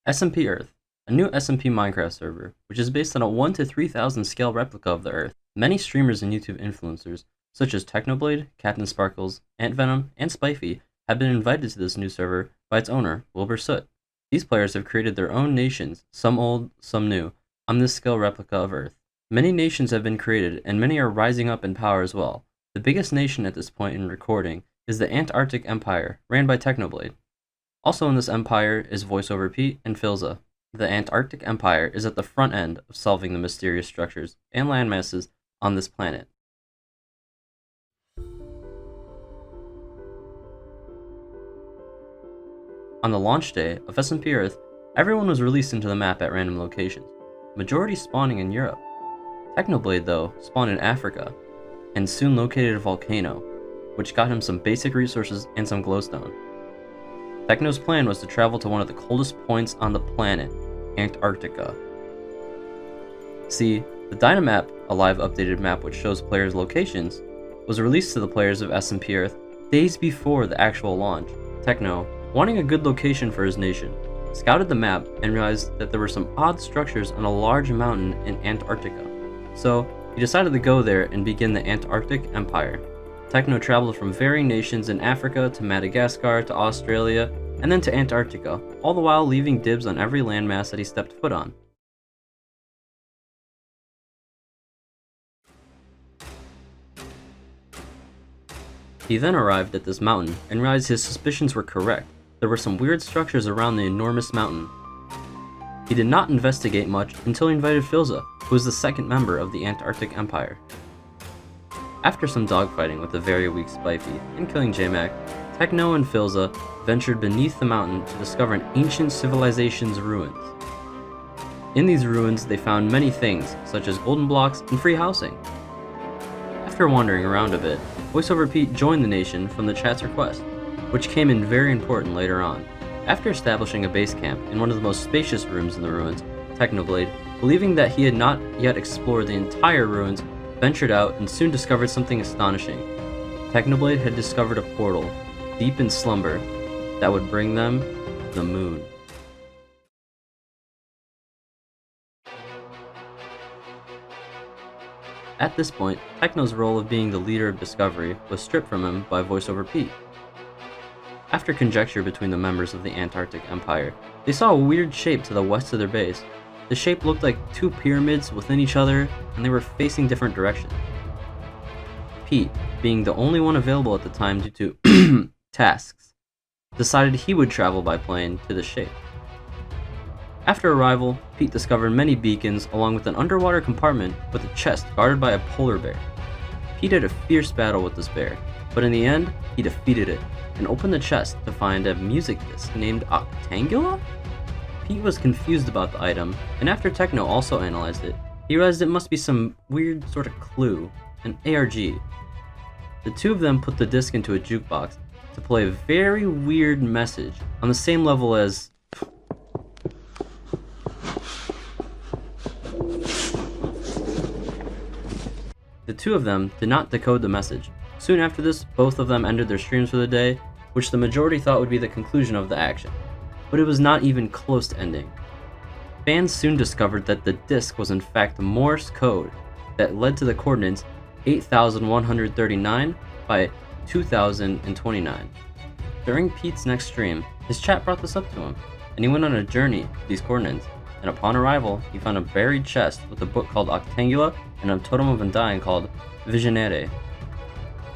SMP Earth, a new SMP Minecraft server, which is based on a 1 to 3000 scale replica of the Earth. Many streamers and YouTube influencers, such as Technoblade, Captain Sparkles, AntVenom, and Spifey, have been invited to this new server by its owner, Wilbur Soot. These players have created their own nations, some old, some new, on this scale replica of Earth. Many nations have been created, and many are rising up in power as well. The biggest nation at this point in recording is the Antarctic Empire, ran by Technoblade. Also in this empire is VoiceOver Pete and Philza. The Antarctic Empire is at the front end of solving the mysterious structures and landmasses on this planet. On the launch day of SMP Earth, everyone was released into the map at random locations, majority spawning in Europe. Technoblade, though, spawned in Africa, and soon located a volcano, which got him some basic resources and some glowstone. Techno's plan was to travel to one of the coldest points on the planet, Antarctica. See, the Dynamap, a live updated map which shows players' locations, was released to the players of SMP Earth days before the actual launch. Techno, wanting a good location for his nation, scouted the map and realized that there were some odd structures on a large mountain in Antarctica. So, he decided to go there and begin the Antarctic Empire. Techno traveled from varying nations in Africa to Madagascar to Australia, and then to Antarctica, all the while leaving dibs on every landmass that he stepped foot on. He then arrived at this mountain and realized his suspicions were correct. There were some weird structures around the enormous mountain. He did not investigate much until he invited Philza, who was the second member of the Antarctic Empire. After some dogfighting with a very weak Spifey and killing J-Mac, Techno and Philza ventured beneath the mountain to discover an ancient civilization's ruins. In these ruins, they found many things, such as golden blocks and free housing. After wandering around a bit, VoiceOver Pete joined the nation from the chat's request, which came in very important later on. After establishing a base camp in one of the most spacious rooms in the ruins, Technoblade, believing that he had not yet explored the entire ruins, ventured out and soon discovered something astonishing. Technoblade had discovered a portal, deep in slumber, that would bring them to the moon. At this point, Techno's role of being the leader of Discovery was stripped from him by VoiceOver Pete. After conjecture between the members of the Antarctic Empire, they saw a weird shape to the west of their base. The shape looked like two pyramids within each other, and they were facing different directions. Pete, being the only one available at the time due to tasks, decided he would travel by plane to the shape. After arrival, Pete discovered many beacons along with an underwater compartment with a chest guarded by a polar bear. Pete had a fierce battle with this bear, but in the end, he defeated it and opened the chest to find a music disc named Octangula? Pete was confused about the item, and after Techno also analyzed it, he realized it must be some weird sort of clue, an ARG. The two of them put the disc into a jukebox to play a very weird message on the same level as the two of them did not decode the message. Soon after this, both of them ended their streams for the day, which the majority thought would be the conclusion of the action. But it was not even close to ending. Fans soon discovered that the disc was in fact Morse code that led to the coordinates 8139 by 2029. During Pete's next stream, his chat brought this up to him, and he went on a journey to these coordinates, and upon arrival, he found a buried chest with a book called Octangula and a totem of Undying called Visionare.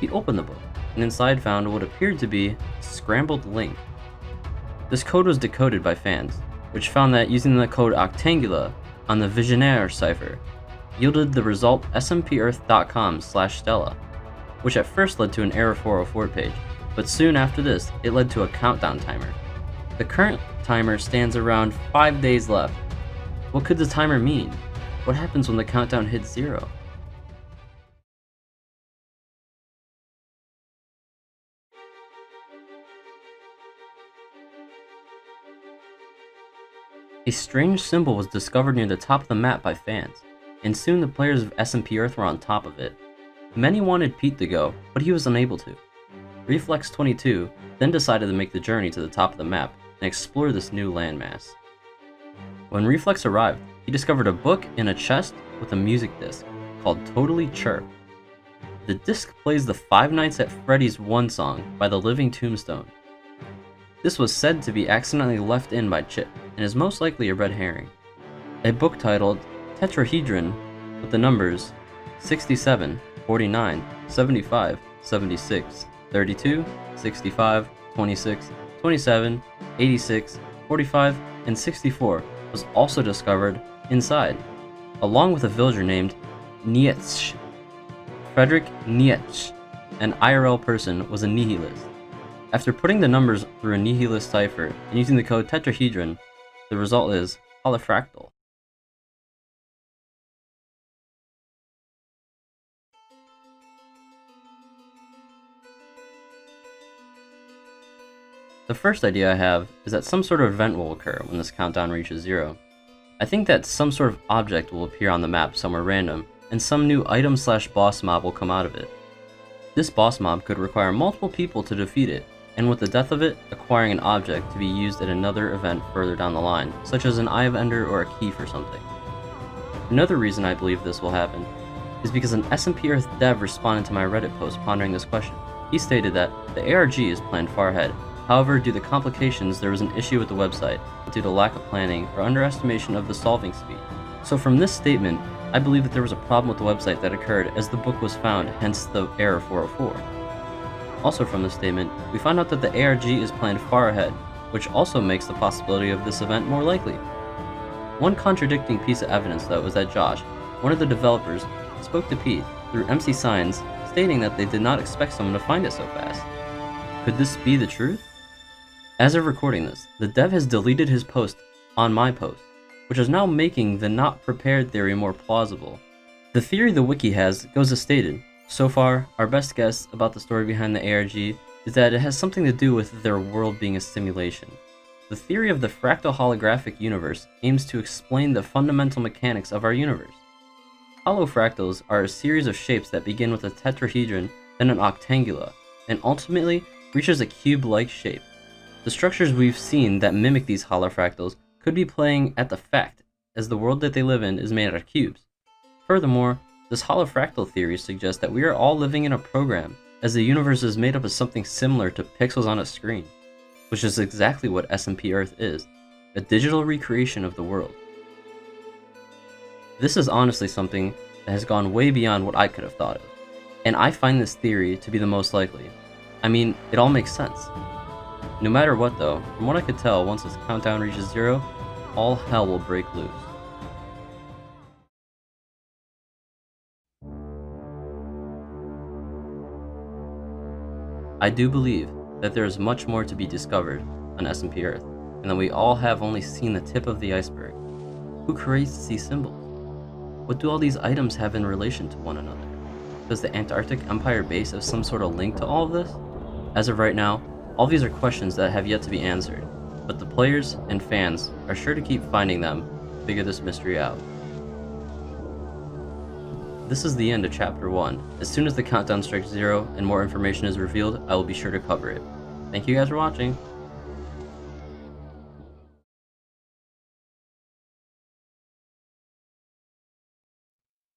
He opened the book, and inside found what appeared to be a scrambled link. This code was decoded by fans, which found that using the code Octangula on the Visionaire cipher yielded the result smpearth.com/Stella, which at first led to an error 404 page, but soon after this, it led to a countdown timer. The current timer stands around 5 days left. What could the timer mean? What happens when the countdown hits 0? A strange symbol was discovered near the top of the map by fans, and soon the players of SMP Earth were on top of it. Many wanted Pete to go, but he was unable to. Reflex22 then decided to make the journey to the top of the map and explore this new landmass. When Reflex arrived, he discovered a book in a chest with a music disc called Totally Chirp. The disc plays the Five Nights at Freddy's 1 song by the Living Tombstone. This was said to be accidentally left in by Chip, and is most likely a red herring. A book titled Tetrahedron with the numbers 67, 49, 75, 76, 32, 65, 26, 27, 86, 45, and 64 was also discovered inside, along with a villager named Nietzsche. Friedrich Nietzsche, an IRL person, was a nihilist. After putting the numbers through a nihilist cipher and using the code tetrahedron, the result is holofractal. The first idea I have is that some sort of event will occur when this countdown reaches 0. I think that some sort of object will appear on the map somewhere random, and some new item/boss mob will come out of it. This boss mob could require multiple people to defeat it, and with the death of it, acquiring an object to be used at another event further down the line, such as an Eye of Ender or a key for something. Another reason I believe this will happen is because an SMP Earth dev responded to my Reddit post pondering this question. He stated that the ARG is planned far ahead. However, due to complications, there was an issue with the website due to lack of planning or underestimation of the solving speed. So from this statement, I believe that there was a problem with the website that occurred as the book was found, hence the error 404. Also from this statement, we find out that the ARG is planned far ahead, which also makes the possibility of this event more likely. One contradicting piece of evidence though is that Josh, one of the developers, spoke to Pete through MC Signs, stating that they did not expect someone to find it so fast. Could this be the truth? As of recording this, the dev has deleted his post on my post, which is now making the not prepared theory more plausible. The theory the wiki has goes as stated. So far, our best guess about the story behind the ARG is that it has something to do with their world being a simulation. The theory of the fractal holographic universe aims to explain the fundamental mechanics of our universe. Holofractals are a series of shapes that begin with a tetrahedron, then an octangula, and ultimately reaches a cube-like shape. The structures we've seen that mimic these holofractals could be playing at the fact, as the world that they live in is made out of cubes. Furthermore, this holofractal theory suggests that we are all living in a program, as the universe is made up of something similar to pixels on a screen, which is exactly what SMP Earth is, a digital recreation of the world. This is honestly something that has gone way beyond what I could have thought of, and I find this theory to be the most likely. I mean, it all makes sense. No matter what though, from what I could tell, once this countdown reaches 0, all hell will break loose. I do believe that there is much more to be discovered on SMP Earth, and that we all have only seen the tip of the iceberg. Who creates these symbols? What do all these items have in relation to one another? Does the Antarctic Empire base have some sort of link to all of this? As of right now, all these are questions that have yet to be answered, but the players and fans are sure to keep finding them to figure this mystery out. This is the end of Chapter 1. As soon as the countdown strikes 0 and more information is revealed, I will be sure to cover it. Thank you guys for watching.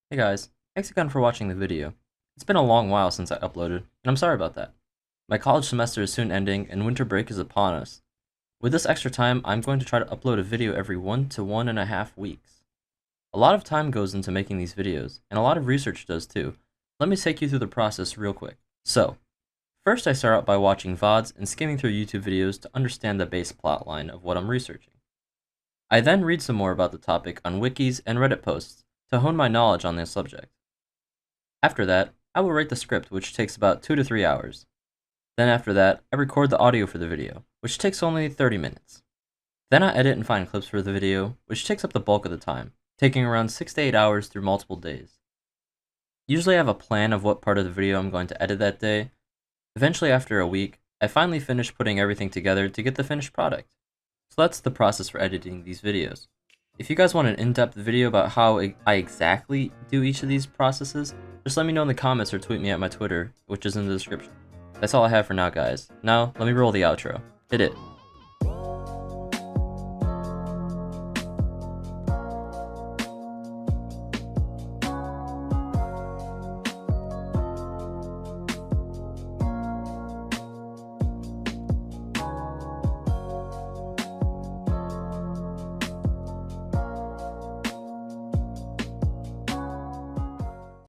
Hey guys, thanks again for watching the video. It's been a long while since I uploaded, and I'm sorry about that. My college semester is soon ending and winter break is upon us. With this extra time, I'm going to try to upload a video every 1 to 1.5 weeks. A lot of time goes into making these videos, and a lot of research does too. Let me take you through the process real quick. So, first I start out by watching VODs and skimming through YouTube videos to understand the base plotline of what I'm researching. I then read some more about the topic on wikis and Reddit posts to hone my knowledge on this subject. After that, I will write the script, which takes about 2 to 3 hours. Then after that, I record the audio for the video, which takes only 30 minutes. Then I edit and find clips for the video, which takes up the bulk of the time, taking around 6 to 8 hours through multiple days. Usually I have a plan of what part of the video I'm going to edit that day. Eventually after a week, I finally finish putting everything together to get the finished product. So that's the process for editing these videos. If you guys want an in-depth video about how I exactly do each of these processes, just let me know in the comments or tweet me at my Twitter, which is in the description. That's all I have for now, guys. Now, let me roll the outro. Hit it.